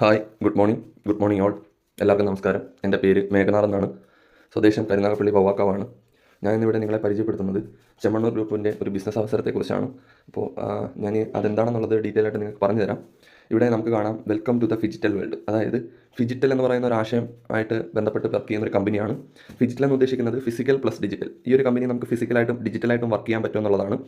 Hi, good morning all. എല്ലാവർക്കും നമസ്കാരം. എൻ്റെ പേര് മേഘനാഥ് എന്നാണ്. സ്വദേശം കരുനാഗപ്പള്ളി വവ്വാക്കാവാണ്. ഞാൻ ഇന്നിവിടെ നിങ്ങളെ പരിചയപ്പെടുത്തുന്നത് ചെമ്മണ്ണൂർ ഗ്രൂപ്പിൻ്റെ ഒരു ബിസിനസ് അവസരത്തെക്കുറിച്ചാണ്. അപ്പോൾ ഞാൻ അതെന്താണെന്നുള്ളത് ഡീറ്റെയിൽ ആയിട്ട് നിങ്ങൾക്ക് പറഞ്ഞു തരാം. ഇവിടെ നമുക്ക് കാണാം, welcome to the phygital world. അതായത് ഫിജിറ്റൽ എന്ന് പറയുന്ന ഒരു ആശയം ആയിട്ട് ബന്ധപ്പെട്ട് വർക്ക് ചെയ്യുന്ന ഒരു കമ്പനിയാണ്. ഫിജിറ്റൽ എന്ന് ഉദ്ദേശിക്കുന്നത് ഫിസിക്കൽ പ്ലസ് ഡിജിറ്റൽ. ഈ ഒരു കമ്പനി നമുക്ക് ഫിസിക്കലായിട്ടും ഡിജിറ്റലായിട്ടും വർക്ക് ചെയ്യാൻ പറ്റുമെന്നുള്ളതാണ്.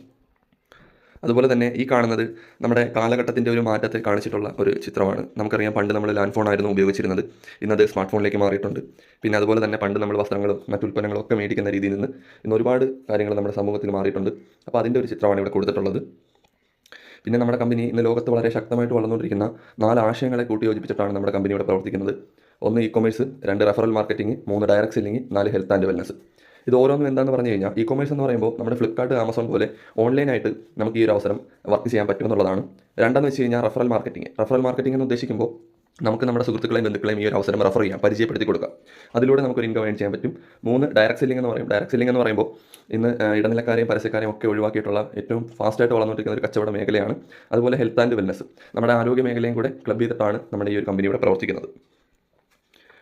അതുപോലെ തന്നെ ഈ കാണുന്നത് നമ്മുടെ കാലഘട്ടത്തിൻ്റെ ഒരു മാറ്റത്തെ കാണിച്ചിട്ടുള്ള ഒരു ചിത്രമാണ്. നമുക്കറിയാം, പണ്ട് നമ്മൾ ലാൻഡ് ഫോൺ ആയിരുന്നു ഉപയോഗിച്ചിരുന്നത്. ഇന്നത് സ്മാർട്ട് ഫോണിലേക്ക് മാറിയിട്ടുണ്ട്. പിന്നെ അതുപോലെ തന്നെ പണ്ട് നമ്മൾ വസ്ത്രങ്ങളും മറ്റുൽപ്പന്നങ്ങളും ഒക്കെ മേടിക്കുന്ന രീതിയിൽ നിന്ന് ഇന്ന് ഒരുപാട് കാര്യങ്ങൾ നമ്മുടെ സമൂഹത്തിൽ മാറിയിട്ടുണ്ട്. അപ്പോൾ അതിൻ്റെ ഒരു ചിത്രമാണ് ഇവിടെ കൊടുത്തിട്ടുള്ളത്. പിന്നെ നമ്മുടെ കമ്പനി ഇന്ന് ലോകത്ത് വളരെ ശക്തമായിട്ട് വളർന്നുകൊണ്ടിരിക്കുന്ന 4 ആശയങ്ങളെ കൂട്ടിയോജിപ്പിച്ചിട്ടാണ് നമ്മുടെ കമ്പനി ഇവിടെ പ്രവർത്തിക്കുന്നത്. 1 e-commerce, 2 referral marketing, 3 direct selling, 4 health and wellness. ഇത് ഓരോന്നും എന്താണെന്ന് പറഞ്ഞു കഴിഞ്ഞാൽ, ഇ-കൊമേഴ്സ് എന്ന് പറയുമ്പോൾ നമ്മുടെ ഫ്ലിപ്കാർട്ട്, ആമസോൺ പോലെ ഓൺലൈനായിട്ട് നമുക്ക് ഈ ഒരു അവസരം വർക്ക് ചെയ്യാൻ പറ്റുമെന്നുള്ളതാണ്. രണ്ടെന്ന് വെച്ച് കഴിഞ്ഞാൽ റെഫറൽ മാർക്കറ്റിംഗ് എന്ന് ഉദ്ദേശിക്കുമ്പോൾ നമുക്ക് നമ്മുടെ സുഹൃത്തുക്കളെയും ബന്ധുക്കളെയും ഈ ഒരു അവസരം റെഫർ ചെയ്യാം, പരിചയപ്പെടുത്തി കൊടുക്കാം. അതിലൂടെ നമുക്കൊരു ഇൻകം ഏൺ ചെയ്യാൻ പറ്റും. 3 ഡയറക്റ്റ് സെല്ലിംഗ് എന്ന് പറയുമ്പോൾ ഇന്ന് ഇടനിലക്കാരെയും പരസ്യക്കാരെയും ഒക്കെ ഒഴിവാക്കിയിട്ടുള്ള ഏറ്റവും ഫാസ്റ്റായിട്ട് വളർന്നുകൊണ്ടിരിക്കുന്ന ഒരു കച്ചവട മേഖലയാണ്. അതുപോലെ ഹെൽത്ത് ആൻഡ് വെൽനസ്, നമ്മുടെ ആരോഗ്യ മേഖലയും കൂടെ ക്ലബ് ചെയ്തിട്ടാണ് നമ്മുടെ ഈ ഒരു കമ്പനി ഇവിടെ പ്രവർത്തിക്കുന്നത്.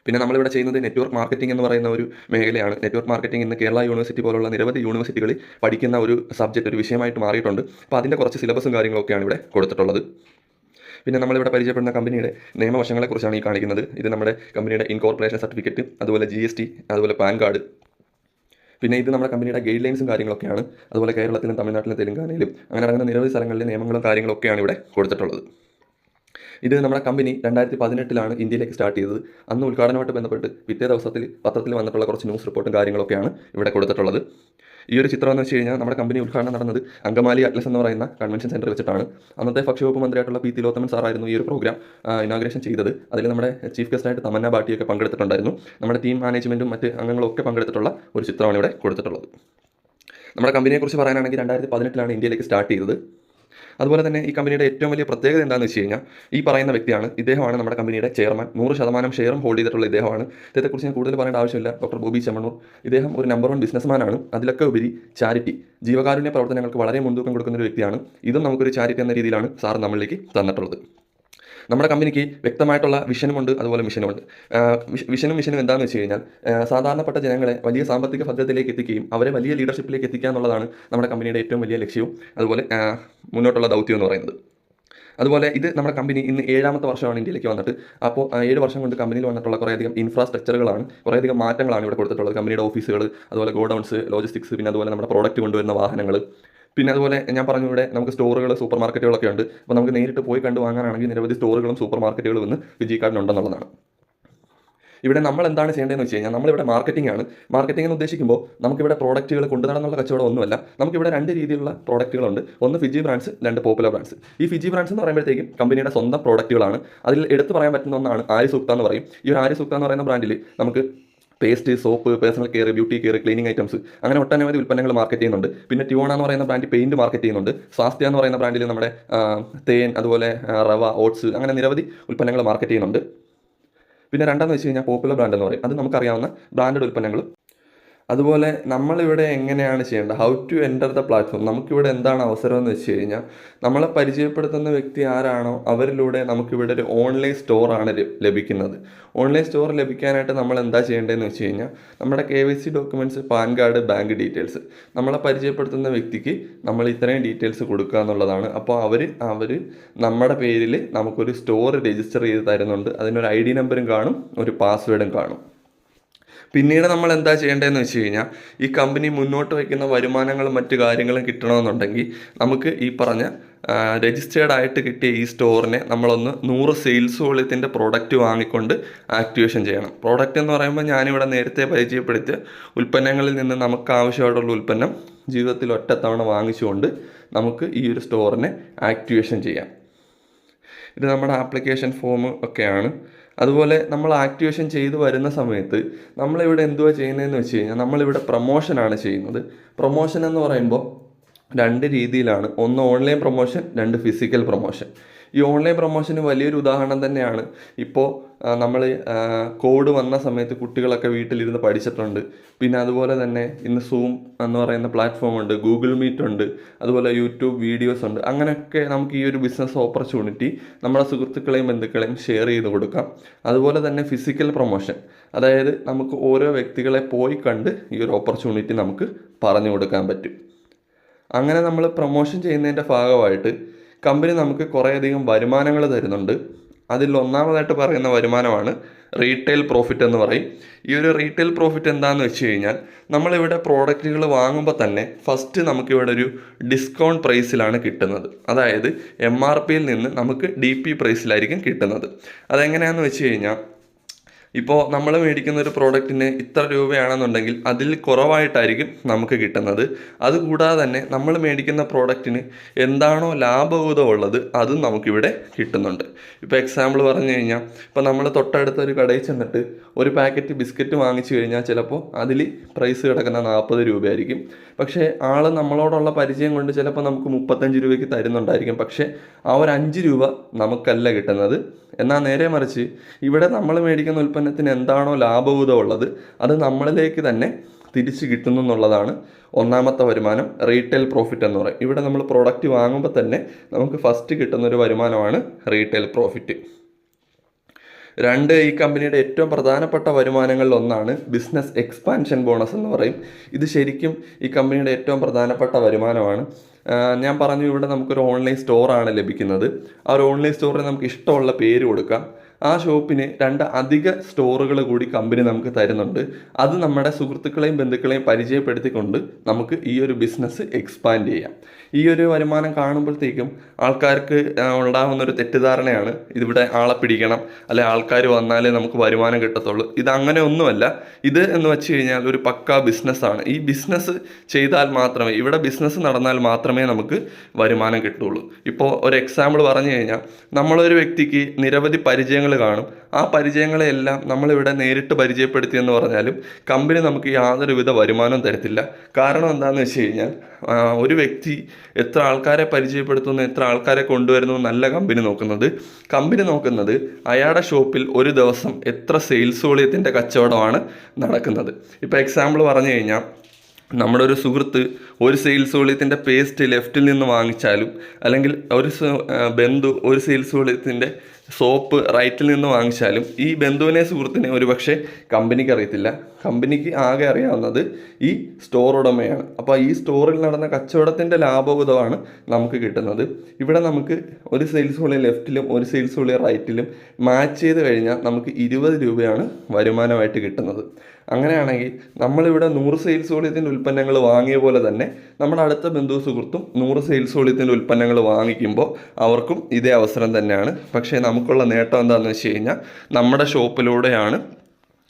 പിന്നെ നമ്മളിവിടെ ചെയ്യുന്നത് നെറ്റ്വർക്ക് മാർക്കറ്റിംഗ് എന്ന് പറയുന്ന ഒരു മേഖലയാണ്. നെറ്റ്വർക്ക് മാർക്കറ്റിംഗ് ഇന്ന് കേരള യൂണിവേഴ്സിറ്റി പോലുള്ള നിരവധി യൂണിവേഴ്സിറ്റികളിൽ പഠിക്കുന്ന ഒരു സബ്ജക്റ്റ്, ഒരു വിഷയമായിട്ട് മാറിയിട്ടുണ്ട്. അപ്പോൾ അതിൻ്റെ കുറച്ച് സിലബസും കാര്യങ്ങളൊക്കെയാണ് ഇവിടെ കൊടുത്തിട്ടുള്ളത്. പിന്നെ നമ്മളിവിടെ പരിചയപ്പെടുന്ന കമ്പനിയുടെ നിയമവശങ്ങളെക്കുറിച്ചാണ് ഈ കാണിക്കുന്നത്. ഇത് നമ്മുടെ കമ്പനിയുടെ ഇൻകോർപ്പറേഷൻ സർട്ടിഫിക്കറ്റ്, അതുപോലെ GST, അതുപോലെ പാൻ കാർഡ്. പിന്നെ ഇത് നമ്മുടെ കമ്പനിയുടെ ഗൈഡ് ലൈൻസും കാര്യങ്ങളൊക്കെയാണ്. അതുപോലെ കേരളത്തിലും തമിഴ്നാട്ടിലും തെലുങ്കാനയിലും അങ്ങനെ നടക്കുന്ന നിരവധി സ്ഥലങ്ങളിലെ നിയമങ്ങളും കാര്യങ്ങളൊക്കെയാണ് ഇവിടെ കൊടുത്തിട്ടുള്ളത്. ഇത് നമ്മുടെ കമ്പനി 2018 ഇന്ത്യയിലേക്ക് സ്റ്റാർട്ട് ചെയ്തത്. അന്ന് ഉദ്ഘാടനമായിട്ട് ബന്ധപ്പെട്ട് പിറ്റേ ദിവസത്തിൽ പത്രത്തിൽ വന്നിട്ടുള്ള കുറച്ച് ന്യൂസ് റിപ്പോർട്ടും കാര്യങ്ങളൊക്കെയാണ് ഇവിടെ കൊടുത്തിട്ടുള്ളത്. ഈ ഒരു ചിത്രം എന്ന് വെച്ച് കഴിഞ്ഞാൽ, നമ്മുടെ കമ്പനി ഉദ്ഘാടനം നടന്നത് അങ്കമാലി അറ്റ്ലസ് എന്ന് പറയുന്ന കൺവെൻഷൻ സെൻറ്റർ വെച്ചിട്ടാണ്. അന്നത്തെ ഭക്ഷ്യവകുപ്പ് മന്ത്രിയായിട്ടുള്ള P. തിലോത്തമൻ സാറായിരുന്നു ഈ ഒരു പ്രോഗ്രാം ഇനാഗ്രേഷൻ ചെയ്തത്. അതിൽ നമ്മുടെ ചീഫ് ഗസ്റ്റായിട്ട് തമന്ന ഭാട്ടിയൊക്കെ പങ്കെടുത്തിട്ടുണ്ടായിരുന്നു. നമ്മുടെ ടീം മാനേജ്മെൻറ്റും മറ്റ് അംഗങ്ങളൊക്കെ പങ്കെടുത്തിട്ടുള്ള ഒരു ചിത്രമാണ് ഇവിടെ കൊടുത്തിട്ടുള്ളത്. നമ്മുടെ കമ്പനിയെക്കുറിച്ച് പറയാനാണെങ്കിൽ 2018 ഇന്ത്യയിലേക്ക് സ്റ്റാർട്ട് ചെയ്തത്. അതുപോലെ തന്നെ ഈ കമ്പനിയുടെ ഏറ്റവും വലിയ പ്രത്യേകത എന്താണെന്ന് വെച്ച് കഴിഞ്ഞാൽ, ഈ പറയുന്ന വ്യക്തിയാണ്. ഇദ്ദേഹമാണ് നമ്മുടെ കമ്പനിയുടെ ചെയർമാൻ. 100% ഷെയറും ഹോൾഡ് ചെയ്തിട്ടുള്ള ഇദ്ദേഹമാണ്. ഇദ്ദേഹത്തെക്കുറിച്ച് ഞാൻ കൂടുതൽ പറയേണ്ട ആവശ്യമില്ല. ഡോക്ടർ ബോബി ചെമ്മണ്ണൂർ. ഇദ്ദേഹം ഒരു നമ്പർ 1 ബിസിനസ്മാനാണ്. അതിലൊക്കെ ഉപരി ചാരിറ്റി, ജീവകാരുണ്യ പ്രവർത്തനങ്ങൾക്ക് വളരെ മുൻതൂക്കം കൊടുക്കുന്ന ഒരു വ്യക്തിയാണ്. ഇതും നമുക്കൊരു ചാരിറ്റി എന്ന രീതിയിലാണ് സാർ നമ്മളിലേക്ക് തന്നിട്ടുള്ളത്. നമ്മുടെ കമ്പനിക്ക് വ്യക്തമായിട്ടുള്ള വിഷനുമുണ്ട്, അതുപോലെ മിഷനുമുണ്ട്. വിഷനും മിഷനും എന്താണെന്ന് വെച്ച് കഴിഞ്ഞാൽ, സാധാരണപ്പെട്ട ജനങ്ങളെ വലിയ സാമ്പത്തിക ഭദ്രതയിലേക്ക് എത്തിക്കുകയും അവരെ വലിയ ലീഡർഷിപ്പിലേക്ക് എത്തിക്കുക എന്നുള്ളതാണ് നമ്മുടെ കമ്പനിയുടെ ഏറ്റവും വലിയ ലക്ഷ്യവും അതുപോലെ മുന്നോട്ടുള്ള ദൗത്യം എന്ന് പറയുന്നത്. അതുപോലെ ഇത് നമ്മുടെ കമ്പനി ഇന്ന് 7ാമത്തെ വർഷമാണ് ഇന്ത്യയിലേക്ക് വന്നിട്ട്. അപ്പോൾ 7 വർഷം കൊണ്ട് കമ്പനിയിൽ വന്നിട്ടുള്ള കുറേയധികം ഇൻഫ്രാസ്ട്രക്ചറുകളാണ്, കുറേയധികം മാറ്റങ്ങളാണ് ഇവിടെ കൊടുത്തിട്ടുള്ളത്. കമ്പനിയുടെ ഓഫീസുകൾ, അതുപോലെ ഗോഡൗൺസ്, ലോജിസ്റ്റിക്സ്, പിന്നെ അതുപോലെ നമ്മുടെ പ്രോഡക്റ്റ് കൊണ്ടുവരുന്ന വാഹനങ്ങൾ, പിന്നെ അതുപോലെ ഞാൻ പറഞ്ഞു, ഇവിടെ നമുക്ക് സ്റ്റോറുകൾ, സൂപ്പർ മാർക്കറ്റുകളൊക്കെ ഉണ്ട്. അപ്പോൾ നമുക്ക് നേരിട്ട് പോയി കണ്ടു വാങ്ങാനാണെങ്കിൽ നിരവധി സ്റ്റോറുകളും സൂപ്പർ മാർക്കറ്റുകളും ഇന്ന് ഫിജിക്കാർഡിനുണ്ടെന്നുള്ളതാണ്. ഇവിടെ നമ്മൾ എന്താണ് ചെയ്യേണ്ടതെന്ന് വെച്ച് കഴിഞ്ഞാൽ, നമ്മളിവിടെ മാർക്കറ്റിംഗ് എന്ന് ഉദ്ദേശിക്കുമ്പോൾ നമുക്കിവിടെ പ്രോഡക്റ്റുകൾ കൊണ്ടുനടന്നുള്ള കച്ചവടം ഒന്നുമല്ല. നമുക്കിവിടെ 2 രീതിയിലുള്ള പ്രോഡക്റ്റുകളുണ്ട്. ഒന്ന് ഫിജി ബ്രാൻഡ്സ്, 2 പോപ്പുലർ ബ്രാൻഡ്സ്. ഈ ഫിജി ബ്രാൻഡ്സ് എന്ന് പറയുമ്പോഴത്തേക്കും കമ്പനിയുടെ സ്വന്തം പ്രോഡക്റ്റുകളാണ്. അതിൽ എടുത്തു പറയാൻ പറ്റുന്ന ഒന്നാണ് ആര്യസൂക്ത എന്ന് പറയും. ഈ ഒരു ആര്യസൂക്ത എന്ന് പറയുന്ന ബ്രാൻഡിൽ നമുക്ക് paste, soap, personal care, beauty care, cleaning items, അങ്ങനെ ഒട്ടനവധി ഉൽപ്പന്നങ്ങൾ മാർക്കറ്റ് ചെയ്യുന്നുണ്ട്. പിന്നെ ട്യൂണ എന്ന് പറയുന്ന ബ്രാൻഡ് പെയിൻറ്റ് മാർക്കറ്റ് ചെയ്യുന്നുണ്ട്. സ്വാസ്ഥ്യ എന്ന് പറയുന്ന ബ്രാൻഡിൽ നമ്മുടെ തേൻ, അതുപോലെ റവ, ഓട്സ്, അങ്ങനെ നിരവധി ഉൽപ്പന്നങ്ങൾ മാർക്കറ്റ് ചെയ്യുന്നുണ്ട്. പിന്നെ രണ്ടാമെന്ന് വെച്ച് കഴിഞ്ഞാൽ പോപ്പുലർ ബ്രാൻഡ് എന്ന് പറയും. അത് നമുക്കറിയാവുന്ന ബ്രാൻഡഡ് ഉൽപ്പന്നങ്ങൾ. അതുപോലെ നമ്മളിവിടെ എങ്ങനെയാണ് ചെയ്യേണ്ടത്, how to enter the platform, നമുക്കിവിടെ എന്താണ് അവസരം എന്ന് വെച്ച് കഴിഞ്ഞാൽ, നമ്മളെ പരിചയപ്പെടുത്തുന്ന വ്യക്തി ആരാണോ അവരിലൂടെ നമുക്കിവിടെ ഒരു ഓൺലൈൻ സ്റ്റോറാണ് ലഭിക്കുന്നത്. ഓൺലൈൻ സ്റ്റോർ ലഭിക്കാനായിട്ട് നമ്മൾ എന്താ ചെയ്യേണ്ടതെന്ന് വെച്ച് കഴിഞ്ഞാൽ, നമ്മുടെ KYC documents, pan card, bank details, നമ്മളെ പരിചയപ്പെടുത്തുന്ന വ്യക്തിക്ക് നമ്മൾ ഇത്രയും ഡീറ്റെയിൽസ് കൊടുക്കുക എന്നുള്ളതാണ്. അപ്പോൾ അവർ നമ്മുടെ പേരിൽ നമുക്കൊരു സ്റ്റോർ രജിസ്റ്റർ ചെയ്ത് തരുന്നുണ്ട്. അതിനൊരു ID നമ്പറും കാണും, ഒരു പാസ്വേഡും കാണും. പിന്നീട് നമ്മൾ എന്താ ചെയ്യേണ്ടതെന്ന് വെച്ച് കഴിഞ്ഞാൽ, ഈ കമ്പനി മുന്നോട്ട് വയ്ക്കുന്ന വരുമാനങ്ങളും മറ്റു കാര്യങ്ങളും കിട്ടണമെന്നുണ്ടെങ്കിൽ നമുക്ക് ഈ പറഞ്ഞ രജിസ്റ്റേർഡ് ആയിട്ട് കിട്ടിയ ഈ സ്റ്റോറിനെ നമ്മളൊന്ന് 100 സെയിൽസ് വോളിയത്തിൻ്റെ പ്രോഡക്റ്റ് വാങ്ങിക്കൊണ്ട് ആക്ടിവേഷൻ ചെയ്യണം. പ്രോഡക്റ്റ് എന്ന് പറയുമ്പോൾ ഞാനിവിടെ നേരത്തെ പരിചയപ്പെടുത്തിയ ഉൽപ്പന്നങ്ങളിൽ നിന്ന് നമുക്ക് ആവശ്യമായിട്ടുള്ള ഉൽപ്പന്നം ജീവിതത്തിൽ ഒറ്റത്തവണ വാങ്ങിച്ചുകൊണ്ട് നമുക്ക് ഈ ഒരു സ്റ്റോറിനെ ആക്ടിവേഷൻ ചെയ്യാം. ഇത് നമ്മുടെ ആപ്ലിക്കേഷൻ ഫോം ഒക്കെയാണ്. അതുപോലെ നമ്മൾ ആക്ടിവേഷൻ ചെയ്ത് വരുന്ന സമയത്ത് നമ്മളിവിടെ എന്തുവാ ചെയ്യുന്നതെന്ന് വെച്ച് കഴിഞ്ഞാൽ, നമ്മളിവിടെ പ്രൊമോഷനാണ് ചെയ്യുന്നത്. പ്രൊമോഷൻ എന്ന് പറയുമ്പോൾ 2 രീതിയിലാണ്. ഒന്ന് ഓൺലൈൻ പ്രൊമോഷൻ, 2 ഫിസിക്കൽ പ്രൊമോഷൻ. ഈ ഓൺലൈൻ പ്രൊമോഷന് വലിയൊരു ഉദാഹരണം തന്നെയാണ്. ഇപ്പോൾ നമ്മൾ കോവിഡ് വന്ന സമയത്ത് കുട്ടികളൊക്കെ വീട്ടിലിരുന്ന് പഠിച്ചിട്ടുണ്ട്. പിന്നെ അതുപോലെ തന്നെ ഇന്ന് സൂം എന്ന് പറയുന്ന പ്ലാറ്റ്ഫോം ഉണ്ട്, ഗൂഗിൾ മീറ്റ് ഉണ്ട്, അതുപോലെ യൂട്യൂബ് വീഡിയോസ് ഉണ്ട്. അങ്ങനെയൊക്കെ നമുക്ക് ഈ ഒരു ബിസിനസ് ഓപ്പർച്യൂണിറ്റി നമ്മുടെ സുഹൃത്തുക്കളെയും ബന്ധുക്കളെയും ഷെയർ ചെയ്ത് കൊടുക്കാം. അതുപോലെ തന്നെ ഫിസിക്കൽ പ്രൊമോഷൻ, അതായത് നമുക്ക് ഓരോ വ്യക്തികളെ പോയി കണ്ട് ഈ ഒരു ഓപ്പർച്യൂണിറ്റി നമുക്ക് പറഞ്ഞു കൊടുക്കാൻ പറ്റും. അങ്ങനെ നമ്മൾ പ്രൊമോഷൻ ചെയ്യുന്നതിൻ്റെ ഭാഗമായിട്ട് കമ്പനി നമുക്ക് കുറേയധികം വരുമാനങ്ങൾ തരുന്നുണ്ട്. അതിൽ ഒന്നാമതായിട്ട് പറയുന്ന വരുമാനമാണ് റീറ്റെയിൽ പ്രോഫിറ്റ് എന്ന് പറയും. ഈ ഒരു റീറ്റെയിൽ പ്രോഫിറ്റ് എന്താണെന്ന് വെച്ച് കഴിഞ്ഞാൽ, നമ്മളിവിടെ പ്രോഡക്റ്റുകൾ വാങ്ങുമ്പോൾ തന്നെ ഫസ്റ്റ് നമുക്കിവിടെ ഒരു ഡിസ്കൗണ്ട് പ്രൈസിലാണ് കിട്ടുന്നത്. അതായത് MRPയിൽ നിന്ന് നമുക്ക് DP പ്രൈസിലായിരിക്കും കിട്ടുന്നത്. അതെങ്ങനെയാണെന്ന് വെച്ച് കഴിഞ്ഞാൽ, ഇപ്പോൾ നമ്മൾ മേടിക്കുന്ന ഒരു പ്രോഡക്റ്റിന് ഇത്ര രൂപയാണെന്നുണ്ടെങ്കിൽ അതിൽ കുറവായിട്ടായിരിക്കും നമുക്ക് കിട്ടുന്നത്. അതുകൂടാതെ തന്നെ നമ്മൾ മേടിക്കുന്ന പ്രോഡക്റ്റിന് എന്താണോ ലാഭവിഹിതം ഉള്ളത് അതും നമുക്കിവിടെ കിട്ടുന്നുണ്ട്. ഇപ്പോൾ എക്സാമ്പിൾ പറഞ്ഞു കഴിഞ്ഞാൽ, ഇപ്പോൾ നമ്മൾ തൊട്ടടുത്ത ഒരു കടയിൽ ചെന്നിട്ട് ഒരു പാക്കറ്റ് ബിസ്ക്കറ്റ് വാങ്ങിച്ചു കഴിഞ്ഞാൽ ചിലപ്പോൾ അതിൽ പ്രൈസ് കിടക്കുന്ന 40 രൂപയായിരിക്കും. പക്ഷേ ആൾ നമ്മളോടുള്ള പരിചയം കൊണ്ട് ചിലപ്പോൾ നമുക്ക് 35 രൂപയ്ക്ക് തരുന്നുണ്ടായിരിക്കും. പക്ഷേ ആ ഒരു 5 രൂപ നമുക്കല്ല കിട്ടുന്നത്. എന്നാൽ നേരെ മറിച്ച് ഇവിടെ നമ്മൾ മേടിക്കുന്ന ഉൽപ്പന്നത്തിന് എന്താണോ ലാഭവിഹിതം ഉള്ളത് അത് നമ്മളിലേക്ക് തന്നെ തിരിച്ച് കിട്ടുന്നു എന്നുള്ളതാണ് ഒന്നാമത്തെ വരുമാനം, റീറ്റെയിൽ പ്രോഫിറ്റ് എന്ന് പറയും. ഇവിടെ നമ്മൾ പ്രോഡക്റ്റ് വാങ്ങുമ്പോൾ തന്നെ നമുക്ക് ഫസ്റ്റ് കിട്ടുന്നൊരു വരുമാനമാണ് റീറ്റെയിൽ പ്രോഫിറ്റ്. 2, ഈ കമ്പനിയുടെ ഏറ്റവും പ്രധാനപ്പെട്ട വരുമാനങ്ങളിൽ ഒന്നാണ് ബിസിനസ് എക്സ്പാൻഷൻ ബോണസ് എന്ന് പറയും. ഇത് ശരിക്കും ഈ കമ്പനിയുടെ ഏറ്റവും പ്രധാനപ്പെട്ട വരുമാനമാണ്. ഞാൻ പറഞ്ഞു, ഇവിടെ നമുക്കൊരു ഓൺലൈൻ സ്റ്റോറാണ് ലഭിക്കുന്നത്. ആ ഒരു ഓൺലൈൻ സ്റ്റോറിന് നമുക്ക് ഇഷ്ടമുള്ള പേര് കൊടുക്കാം. ആ ഷോപ്പിന് 2 അധിക സ്റ്റോറുകൾ കൂടി കമ്പനി നമുക്ക് തരുന്നുണ്ട്. അത് നമ്മുടെ സുഹൃത്തുക്കളെയും ബന്ധുക്കളെയും പരിചയപ്പെടുത്തിക്കൊണ്ട് നമുക്ക് ഈ ഒരു ബിസിനസ് എക്സ്പാൻഡ് ചെയ്യാം. ഈ ഒരു വരുമാനം കാണുമ്പോഴത്തേക്കും ആൾക്കാർക്ക് ഉണ്ടാകുന്നൊരു തെറ്റിദ്ധാരണയാണ്, ഇതിവിടെ ആളെ പിടിക്കണം, അല്ലെ ആൾക്കാർ വന്നാലേ നമുക്ക് വരുമാനം കിട്ടത്തുള്ളൂ. ഇതങ്ങനെ ഒന്നുമല്ല. ഇത് എന്ന് വെച്ച് കഴിഞ്ഞാൽ ഒരു പക്കാ ബിസിനസ്സാണ്. ഈ ബിസിനസ് ചെയ്താൽ മാത്രമേ, ഇവിടെ ബിസിനസ് നടന്നാൽ മാത്രമേ നമുക്ക് വരുമാനം കിട്ടുള്ളൂ. ഇപ്പോൾ ഒരു എക്സാമ്പിൾ പറഞ്ഞു കഴിഞ്ഞാൽ, നമ്മളൊരു വ്യക്തിക്ക് നിരവധി പരിചയങ്ങൾ കാണും. ആ പരിചയങ്ങളെയെല്ലാം നമ്മളിവിടെ നേരിട്ട് പരിചയപ്പെടുത്തിയെന്ന് പറഞ്ഞാലും കമ്പനി നമുക്ക് യാതൊരുവിധ വരുമാനവും തരത്തില്ല. കാരണം എന്താണെന്ന് വെച്ച് കഴിഞ്ഞാൽ, ഒരു വ്യക്തി എത്ര ആൾക്കാരെ പരിചയപ്പെടുത്തുന്നു, എത്ര ആൾക്കാരെ കൊണ്ടുവരുന്നു എന്നല്ല കമ്പനി നോക്കുന്നത്. കമ്പനി നോക്കുന്നത് അയാളുടെ ഷോപ്പിൽ ഒരു ദിവസം എത്ര സെയിൽസ് വോളിയത്തിൻ്റെ കച്ചവടമാണ് നടക്കുന്നത്. ഇപ്പോൾ എക്സാമ്പിൾ പറഞ്ഞു കഴിഞ്ഞാൽ, നമ്മുടെ ഒരു സുഹൃത്ത് ഒരു സെയിൽസ് വോളിയത്തിൻ്റെ പേസ്റ്റ് ലെഫ്റ്റിൽ നിന്ന് വാങ്ങിച്ചാലും, അല്ലെങ്കിൽ ഒരു ബന്ധു ഒരു സെയിൽസ് വോളിയത്തിൻ്റെ സോപ്പ് റൈറ്റിൽ നിന്ന് വാങ്ങിച്ചാലും ഈ ബന്ധുവിനെ സുഹൃത്തിനെ ഒരുപക്ഷെ കമ്പനിക്ക് അറിയത്തില്ല. കമ്പനിക്ക് ആകെ അറിയാവുന്നത് ഈ സ്റ്റോർ ഉടമയാണ്. അപ്പോൾ ഈ സ്റ്റോറിൽ നടന്ന കച്ചവടത്തിൻ്റെ ലാഭവിഹിതമാണ് നമുക്ക് കിട്ടുന്നത്. ഇവിടെ നമുക്ക് ഒരു സെയിൽസ് വോളിയം ലെഫ്റ്റിലും ഒരു സെയിൽസ് വോളിയം റൈറ്റിലും മാച്ച് ചെയ്ത് കഴിഞ്ഞാൽ നമുക്ക് 20 രൂപയാണ് വരുമാനമായിട്ട് കിട്ടുന്നത്. അങ്ങനെയാണെങ്കിൽ നമ്മളിവിടെ 100 സെയിൽസ് വോളിയത്തിൻ്റെ ഉൽപ്പന്നങ്ങൾ വാങ്ങിയ പോലെ തന്നെ നമ്മുടെ അടുത്ത ബന്ധു സുഹൃത്തും 100 സെയിൽസ് വോളിയത്തിൻ്റെ ഉൽപ്പന്നങ്ങൾ വാങ്ങിക്കുമ്പോൾ അവർക്കും ഇതേ അവസരം തന്നെയാണ്. പക്ഷേ നമുക്കുള്ള നേട്ടം എന്താണെന്ന് വെച്ച് കഴിഞ്ഞാൽ, നമ്മുടെ ഷോപ്പിലൂടെയാണ്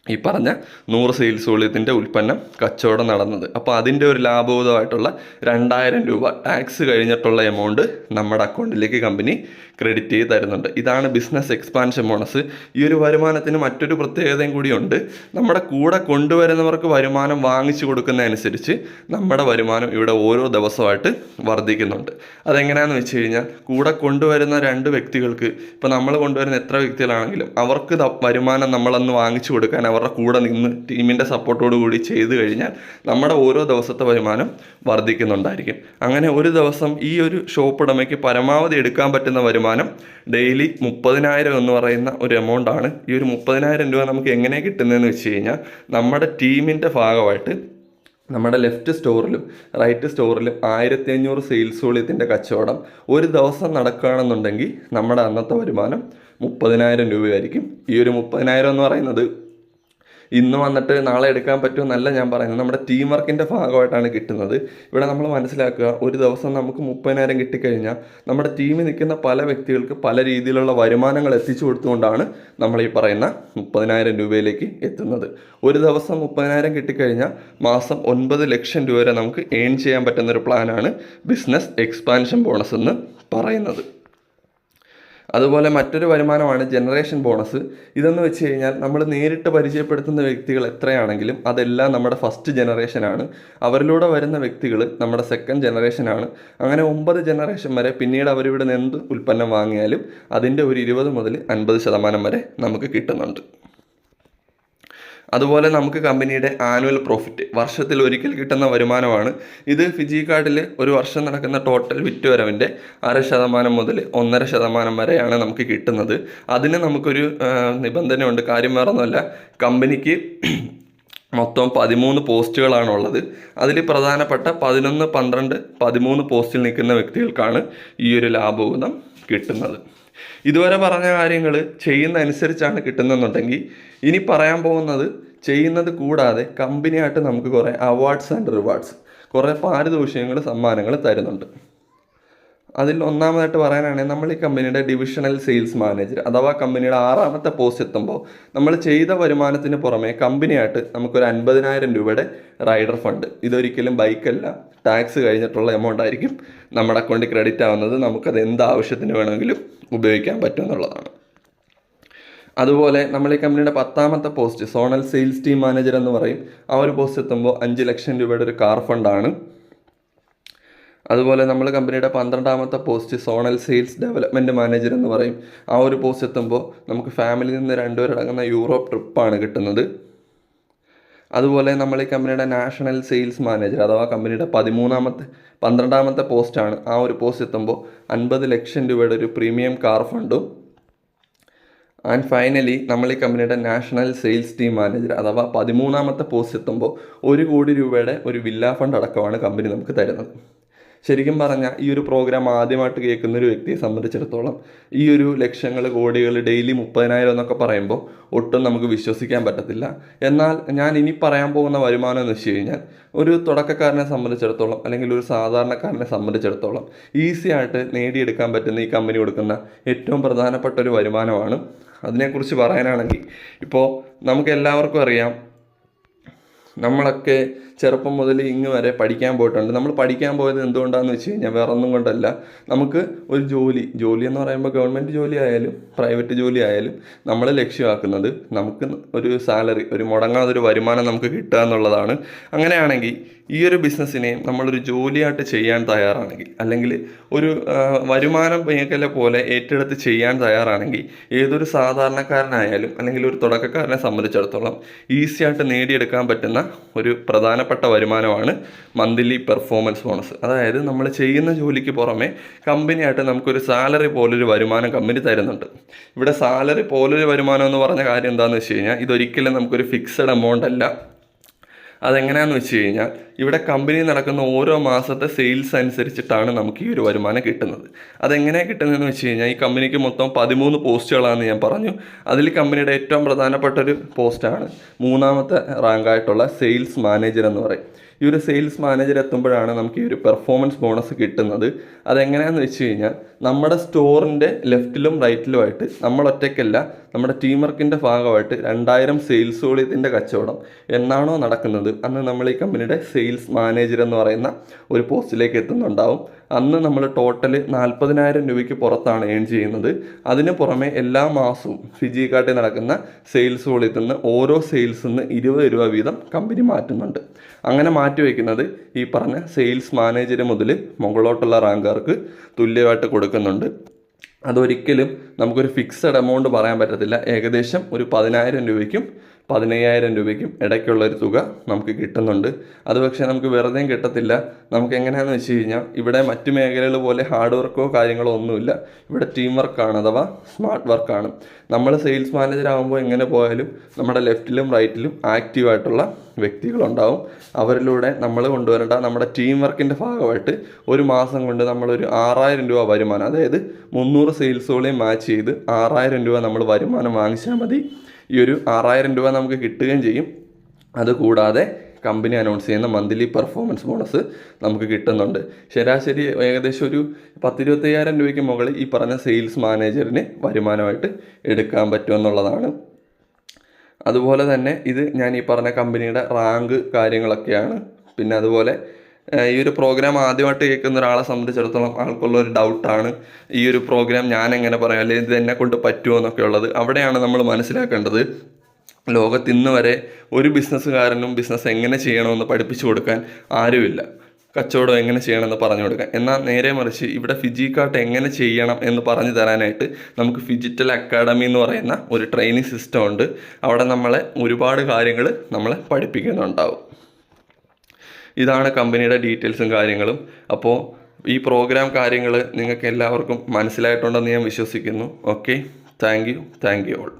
ഈ പറഞ്ഞ 100 സെയിൽസ് വോളിയത്തിൻ്റെ ഉൽപ്പന്നം കച്ചവടം നടന്നത്. അപ്പോൾ അതിൻ്റെ ഒരു ലാഭവിഹിതമായിട്ടുള്ള 2000 രൂപ ടാക്സ് കഴിഞ്ഞിട്ടുള്ള എമൗണ്ട് നമ്മുടെ അക്കൗണ്ടിലേക്ക് കമ്പനി ക്രെഡിറ്റ് ചെയ്ത് തരുന്നുണ്ട്. ഇതാണ് ബിസിനസ് എക്സ്പാൻഷൻ ബോണസ്. ഈ ഒരു വരുമാനത്തിന് മറ്റൊരു പ്രത്യേകതയും കൂടിയുണ്ട്. നമ്മുടെ കൂടെ കൊണ്ടുവരുന്നവർക്ക് വരുമാനം വാങ്ങിച്ചു കൊടുക്കുന്നതനുസരിച്ച് നമ്മുടെ വരുമാനം ഇവിടെ ഓരോ ദിവസമായിട്ട് വർദ്ധിക്കുന്നുണ്ട്. അതെങ്ങനെയാണെന്ന് വെച്ച് കഴിഞ്ഞാൽ, കൂടെ കൊണ്ടുവരുന്ന 2 വ്യക്തികൾക്ക്, ഇപ്പോൾ നമ്മൾ കൊണ്ടുവരുന്ന എത്ര വ്യക്തികളാണെങ്കിലും അവർക്ക് വരുമാനം നമ്മളന്ന് വാങ്ങിച്ചു കൊടുക്കാൻ അവരുടെ കൂടെ നിന്ന് ടീമിൻ്റെ സപ്പോർട്ടോട് കൂടി ചെയ്തു കഴിഞ്ഞാൽ നമ്മുടെ ഓരോ ദിവസത്തെ വരുമാനം വർദ്ധിക്കുന്നുണ്ടായിരിക്കും. അങ്ങനെ ഒരു ദിവസം ഈ ഒരു ഷോപ്പ് ഉടമയ്ക്ക് പരമാവധി എടുക്കാൻ പറ്റുന്ന വരുമാനം ഡെയിലി 30,000 എന്ന് പറയുന്ന ഒരു എമൗണ്ടാണ്. ഈ ഒരു 30,000 രൂപ നമുക്ക് എങ്ങനെ കിട്ടുന്നതെന്ന് വെച്ച് കഴിഞ്ഞാൽ, നമ്മുടെ ടീമിൻ്റെ ഭാഗമായിട്ട് നമ്മുടെ ലെഫ്റ്റ് സ്റ്റോറിലും റൈറ്റ് സ്റ്റോറിലും 1500 സെയിൽസ് വോളിയത്തിൻ്റെ കച്ചവടം ഒരു ദിവസം നടക്കുകയാണെന്നുണ്ടെങ്കിൽ നമ്മുടെ അന്നത്തെ വരുമാനം 30,000 രൂപയായിരിക്കും. ഈ ഒരു 30,000 എന്ന് പറയുന്നത് ഇന്ന് വന്നിട്ട് നാളെ എടുക്കാൻ പറ്റുമെന്നല്ല ഞാൻ പറയുന്നത്, നമ്മുടെ ടീം വർക്കിൻ്റെ ഭാഗമായിട്ടാണ് കിട്ടുന്നത്. ഇവിടെ നമ്മൾ മനസ്സിലാക്കുക, ഒരു ദിവസം നമുക്ക് 30,000 കിട്ടിക്കഴിഞ്ഞാൽ നമ്മുടെ ടീമിൽ നിൽക്കുന്ന പല വ്യക്തികൾക്ക് പല രീതിയിലുള്ള വരുമാനങ്ങൾ എത്തിച്ചു കൊടുത്തുകൊണ്ടാണ് നമ്മൾ ഈ പറയുന്ന 30,000 രൂപയിലേക്ക് എത്തുന്നത്. ഒരു ദിവസം 30,000 കിട്ടിക്കഴിഞ്ഞാൽ മാസം 9 ലക്ഷം രൂപ വരെ നമുക്ക് ഏൺ ചെയ്യാൻ പറ്റുന്നൊരു പ്ലാനാണ് ബിസിനസ് എക്സ്പാൻഷൻ ബോണസ് എന്ന് പറയുന്നത്. അതുപോലെ മറ്റൊരു വരുമാനമാണ് ജനറേഷൻ ബോണസ്. ഇതെന്ന് വെച്ച് കഴിഞ്ഞാൽ നമ്മൾ നേരിട്ട് പരിചയപ്പെടുത്തുന്ന വ്യക്തികൾ എത്രയാണെങ്കിലും അതെല്ലാം നമ്മുടെ ഫസ്റ്റ് ജനറേഷനാണ്. അവരിലൂടെ വരുന്ന വ്യക്തികൾ നമ്മുടെ സെക്കൻഡ് ജനറേഷനാണ്. അങ്ങനെ 9 ജനറേഷൻ വരെ പിന്നീട് അവരിവിടെ നിന്ന് എന്ത് ഉൽപ്പന്നം വാങ്ങിയാലും അതിൻ്റെ ഒരു 20 മുതൽ 50% വരെ നമുക്ക് കിട്ടുന്നുണ്ട്. അതുപോലെ നമുക്ക് കമ്പനിയുടെ ആനുവൽ പ്രോഫിറ്റ് വർഷത്തിൽ ഒരിക്കൽ കിട്ടുന്ന വരുമാനമാണ്. ഇത് ഫിജി കാർഡിൽ ഒരു വർഷം നടക്കുന്ന ടോട്ടൽ വിറ്റുവരവിൻ്റെ 0.5% മുതൽ 1.5% വരെയാണ് നമുക്ക് കിട്ടുന്നത്. അതിന് നമുക്കൊരു നിബന്ധനയുണ്ട്. കാര്യം വേറൊന്നുമല്ല, കമ്പനിക്ക് മൊത്തം 13 പോസ്റ്റുകളാണുള്ളത്. അതിൽ പ്രധാനപ്പെട്ട 11, 12, 13 പോസ്റ്റിൽ നിൽക്കുന്ന വ്യക്തികൾക്കാണ് ഈ ഒരു ലാഭവിഹിതം കിട്ടുന്നത്. ഇതുവരെ പറഞ്ഞ കാര്യങ്ങൾ ചെയ്യുന്ന അനുസരിച്ചാണ് കിട്ടുന്നതെന്നുണ്ടെങ്കിൽ ഇനി പറയാൻ പോകുന്നത് ചെയ്യുന്നത് കൂടാതെ കമ്പനിയായിട്ട് നമുക്ക് കുറേ അവാർഡ്സ് ആൻഡ് റിവാർഡ്സ്, കുറേ പാരിതോഷികങ്ങൾ, സമ്മാനങ്ങൾ തരുന്നുണ്ട്. അതിൽ ഒന്നാമതായിട്ട് പറയാനാണെങ്കിൽ നമ്മൾ ഈ കമ്പനിയുടെ ഡിവിഷണൽ സെയിൽസ് മാനേജർ അഥവാ കമ്പനിയുടെ 6ാമത്തെ പോസ്റ്റ് എത്തുമ്പോൾ നമ്മൾ ചെയ്ത വരുമാനത്തിന് പുറമെ കമ്പനിയായിട്ട് നമുക്കൊരു 50,000 രൂപയുടെ റൈഡർ ഫണ്ട്, ഇതൊരിക്കലും ബൈക്കല്ല, ടാക്സ് കഴിഞ്ഞിട്ടുള്ള എമൗണ്ട് ആയിരിക്കും നമ്മുടെ അക്കൗണ്ടിൽ ക്രെഡിറ്റ് ആവുന്നത്. നമുക്കത് എന്ത് ആവശ്യത്തിന് വേണമെങ്കിലും ഉപയോഗിക്കാൻ പറ്റും എന്നുള്ളതാണ്. അതുപോലെ നമ്മൾ ഈ കമ്പനിയുടെ 10ാമത്തെ post zonal sales team manager എന്ന് പറയും. ആ ഒരു പോസ്റ്റ് എത്തുമ്പോൾ 5 ലക്ഷം രൂപയുടെ ഒരു കാർ ഫണ്ടാണ്. അതുപോലെ നമ്മൾ കമ്പനിയുടെ 12ാമത്തെ post zonal sales development manager എന്ന് പറയും. ആ ഒരു പോസ്റ്റ് എത്തുമ്പോൾ നമുക്ക് ഫാമിലിയിൽ നിന്ന് 2 പേരടങ്ങുന്ന യൂറോപ്പ് ട്രിപ്പാണ് കിട്ടുന്നത്. അതുപോലെ നമ്മൾ ഈ കമ്പനിയുടെ നാഷണൽ സെയിൽസ് മാനേജർ അഥവാ കമ്പനിയുടെ 12ാമത്തെ പോസ്റ്റാണ്. ആ ഒരു പോസ്റ്റ് എത്തുമ്പോൾ 50 ലക്ഷം രൂപയുടെ ഒരു പ്രീമിയം കാർ ഫണ്ടും. ആൻഡ് ഫൈനലി നമ്മൾ ഈ കമ്പനിയുടെ നാഷണൽ സെയിൽസ് ടീം മാനേജർ അഥവാ 13ാമത്തെ പോസ്റ്റ് എത്തുമ്പോൾ 1 കോടി രൂപയുടെ ഒരു വില്ല ഫണ്ട് അടക്കമാണ് കമ്പനി നമുക്ക് തരുന്നത്. ശരിക്കും പറഞ്ഞാൽ ഈ ഒരു പ്രോഗ്രാം ആദ്യമായിട്ട് കേൾക്കുന്ന ഒരു വ്യക്തിയെ സംബന്ധിച്ചിടത്തോളം ഈ ഒരു ലക്ഷങ്ങൾ, കോടികൾ, ഡെയിലി 30,000 എന്നൊക്കെ പറയുമ്പോൾ ഒട്ടും നമുക്ക് വിശ്വസിക്കാൻ പറ്റത്തില്ല. എന്നാൽ ഞാൻ ഇനി പറയാൻ പോകുന്ന വരുമാനം എന്ന് വെച്ച് കഴിഞ്ഞാൽ ഒരു തുടക്കക്കാരനെ സംബന്ധിച്ചിടത്തോളം അല്ലെങ്കിൽ ഒരു സാധാരണക്കാരനെ സംബന്ധിച്ചിടത്തോളം ഈസി ആയിട്ട് നേടിയെടുക്കാൻ പറ്റുന്ന ഈ കമ്പനി കൊടുക്കുന്ന ഏറ്റവും പ്രധാനപ്പെട്ട ഒരു വരുമാനമാണ്. അതിനെക്കുറിച്ച് പറയാനാണെങ്കിൽ ഇപ്പോൾ നമുക്ക് എല്ലാവർക്കും അറിയാം, നമ്മളൊക്കെ ചെറുപ്പം മുതൽ ഇങ്ങ് വരെ പഠിക്കാൻ പോയിട്ടുണ്ട്. നമ്മൾ പഠിക്കാൻ പോയത് എന്തുകൊണ്ടാണെന്ന് വെച്ച് കഴിഞ്ഞാൽ വേറെ ഒന്നും കൊണ്ടല്ല, നമുക്ക് ഒരു ജോലി എന്ന് പറയുമ്പോൾ ഗവൺമെൻറ് ജോലി ആയാലും പ്രൈവറ്റ് ജോലി ആയാലും നമ്മൾ ലക്ഷ്യമാക്കുന്നത് നമുക്ക് ഒരു സാലറി, ഒരു മുടങ്ങാതൊരു വരുമാനം നമുക്ക് കിട്ടുക എന്നുള്ളതാണ്. അങ്ങനെയാണെങ്കിൽ ഈ ഒരു ബിസിനസ്സിനെ നമ്മളൊരു ജോലിയായിട്ട് ചെയ്യാൻ തയ്യാറാണെങ്കിൽ അല്ലെങ്കിൽ ഒരു വരുമാനം മേഖല പോലെ ഏറ്റെടുത്ത് ചെയ്യാൻ തയ്യാറാണെങ്കിൽ ഏതൊരു സാധാരണക്കാരനായാലും അല്ലെങ്കിൽ ഒരു തുടക്കക്കാരനെ സംബന്ധിച്ചിടത്തോളം ഈസി ആയിട്ട് നേടിയെടുക്കാൻ പറ്റുന്ന ഒരു പ്രധാനപ്പെട്ട വരുമാനമാണ് മന്ത്ലി പെർഫോമൻസ് ബോണസ്. അതായത് നമ്മൾ ചെയ്യുന്ന ജോലിക്ക് പുറമെ കമ്പനിയായിട്ട് നമുക്കൊരു സാലറി പോലൊരു വരുമാനം കമ്പനി തരുന്നുണ്ട്. ഇവിടെ സാലറി പോലൊരു വരുമാനം എന്ന് പറഞ്ഞ കാര്യം എന്താണെന്ന് വെച്ച് കഴിഞ്ഞാൽ ഇതൊരിക്കലും നമുക്കൊരു ഫിക്സഡ് എമൗണ്ട് അല്ല. അതെങ്ങനെയാണെന്ന് വെച്ച് കഴിഞ്ഞാൽ ഇവിടെ കമ്പനിയിൽ നടക്കുന്ന ഓരോ മാസത്തെ സെയിൽസ് അനുസരിച്ചിട്ടാണ് നമുക്ക് ഈ ഒരു വരുമാനം കിട്ടുന്നത്. അതെങ്ങനെയാണ് കിട്ടുന്നതെന്ന് വെച്ച് കഴിഞ്ഞാൽ ഈ കമ്പനിക്ക് മൊത്തം 13 പോസ്റ്റുകളാണെന്ന് ഞാൻ പറഞ്ഞു. അതിൽ കമ്പനിയുടെ ഏറ്റവും പ്രധാനപ്പെട്ട ഒരു പോസ്റ്റാണ് 3ാമത്തെ റാങ്കായിട്ടുള്ള സെയിൽസ് മാനേജർ എന്ന് പറയും. ഈ ഒരു സെയിൽസ് മാനേജർ എത്തുമ്പോഴാണ് നമുക്ക് ഈ ഒരു പെർഫോമൻസ് ബോണസ് കിട്ടുന്നത്. അതെങ്ങനെയാണെന്ന് വെച്ച് കഴിഞ്ഞാൽ നമ്മുടെ സ്റ്റോറിൻ്റെ ലെഫ്റ്റിലും റൈറ്റിലുമായിട്ട് നമ്മൾ ഒറ്റയ്ക്കല്ല, നമ്മുടെ ടീം വർക്കിൻ്റെ ഭാഗമായിട്ട് 2000 സെയിൽസ് വോളിയത്തിൻ്റെ കച്ചവടം എന്നാണോ നടക്കുന്നത് അന്ന് നമ്മൾ ഈ കമ്പനിയുടെ സെയിൽസ് മാനേജർ എന്ന് പറയുന്ന ഒരു പോസ്റ്റിലേക്ക് എത്തുന്നുണ്ടാവും. അന്ന് നമ്മൾ ടോട്ടൽ 40,000 രൂപയ്ക്ക് പുറത്താണ് ഏൺ ചെയ്യുന്നത്. അതിന് പുറമെ എല്ലാ മാസവും ഫിജി കാർഡിൽ നടക്കുന്ന സെയിൽസ് വോളിയത്തിൽ നിന്ന് ഓരോ സെയിൽസിൽ നിന്ന് 20 രൂപ വീതം കമ്പനി മാറ്റുന്നുണ്ട്. അങ്ങനെ മാറ്റിവെക്കുന്നത് ഈ പറഞ്ഞ സെയിൽസ് മാനേജർ മുതൽ മുകളിലോട്ടുള്ള റാങ്കാർക്ക് തുല്യമായിട്ട് കൊടുക്കുന്നുണ്ട്. അതൊരിക്കലും നമുക്കൊരു ഫിക്സഡ് എമൗണ്ട് പറയാൻ പറ്റത്തില്ല. ഏകദേശം ഒരു 10,000 രൂപയ്ക്കും 15,000 രൂപയ്ക്കും ഇടയ്ക്കുള്ളൊരു തുക നമുക്ക് കിട്ടുന്നുണ്ട്. അത് പക്ഷേ നമുക്ക് വെറുതെ കിട്ടത്തില്ല. നമുക്ക് എങ്ങനെയാണെന്ന് വെച്ച് കഴിഞ്ഞാൽ ഇവിടെ മറ്റു മേഖലകൾ പോലെ ഹാർഡ് വർക്കോ കാര്യങ്ങളോ ഒന്നുമില്ല. ഇവിടെ ടീം വർക്കാണ് അഥവാ സ്മാർട്ട് വർക്കാണ്. നമ്മൾ സെയിൽസ് മാനേജർ ആകുമ്പോൾ എങ്ങനെ പോയാലും നമ്മുടെ ലെഫ്റ്റിലും റൈറ്റിലും ആക്റ്റീവായിട്ടുള്ള വ്യക്തികളുണ്ടാവും. അവരിലൂടെ നമ്മൾ കൊണ്ടുവരേണ്ട നമ്മുടെ ടീം വർക്കിൻ്റെ ഭാഗമായിട്ട് ഒരു മാസം കൊണ്ട് നമ്മളൊരു 6,000 രൂപ വരുമാനം, അതായത് 300 സെയിൽസുകളെയും മാച്ച് ചെയ്ത് 6,000 രൂപ നമ്മൾ വരുമാനം വാങ്ങിച്ചാൽ മതി. ഈ ഒരു 6,000 രൂപ നമുക്ക് കിട്ടുകയും ചെയ്യും. അതുകൂടാതെ കമ്പനി അനൗൺസ് ചെയ്യുന്ന മന്ത്ലി പെർഫോമൻസ് ബോണസ് നമുക്ക് കിട്ടുന്നുണ്ട്. ശരാശരി ഏകദേശം ഒരു 10-25,000 രൂപയ്ക്ക് മുകളിൽ ഈ പറഞ്ഞ സെയിൽസ് മാനേജറിന് വരുമാനമായിട്ട് എടുക്കാൻ പറ്റുമെന്നുള്ളതാണ്. അതുപോലെ തന്നെ ഇത് ഞാൻ ഈ പറഞ്ഞ കമ്പനിയുടെ റാങ്ക് കാര്യങ്ങളൊക്കെയാണ്. പിന്നെ അതുപോലെ ഈ ഒരു പ്രോഗ്രാം ആദ്യമായിട്ട് കേൾക്കുന്ന ഒരാളെ സംബന്ധിച്ചിടത്തോളം ആൾക്കുള്ള ഒരു ഡൗട്ടാണ് ഈ ഒരു പ്രോഗ്രാം ഞാൻ എങ്ങനെ പറയാം, അല്ലെങ്കിൽ ഇത് എന്നെ കൊണ്ട് പറ്റുമോ എന്നൊക്കെ ഉള്ളത്. അവിടെയാണ് നമ്മൾ മനസ്സിലാക്കേണ്ടത്, ലോകത്ത് ഇന്ന് വരെ ഒരു ബിസിനസ്സുകാരനും ബിസിനസ് എങ്ങനെ ചെയ്യണമെന്ന് പഠിപ്പിച്ചു കൊടുക്കാൻ ആരുമില്ല, കച്ചവടം എങ്ങനെ ചെയ്യണമെന്ന് പറഞ്ഞു കൊടുക്കാൻ. എന്നാൽ നേരെ മറിച്ച് ഇവിടെ ഫിജിക്കാർട്ട് എങ്ങനെ ചെയ്യണം എന്ന് പറഞ്ഞു തരാനായിട്ട് നമുക്ക് ഫിജിറ്റൽ അക്കാഡമി എന്ന് പറയുന്ന ഒരു ട്രെയിനിങ് സിസ്റ്റം ഉണ്ട്. അവിടെ നമ്മളെ ഒരുപാട് കാര്യങ്ങൾ നമ്മളെ പഠിപ്പിക്കുന്നുണ്ടാവും. ഇതാണ് കമ്പനിയുടെ ഡീറ്റെയിൽസും കാര്യങ്ങളും. അപ്പോൾ ഈ പ്രോഗ്രാം കാര്യങ്ങൾ നിങ്ങൾക്ക് എല്ലാവർക്കും മനസ്സിലായിട്ടുണ്ടെന്ന് ഞാൻ വിശ്വസിക്കുന്നു. Okay, thank you all.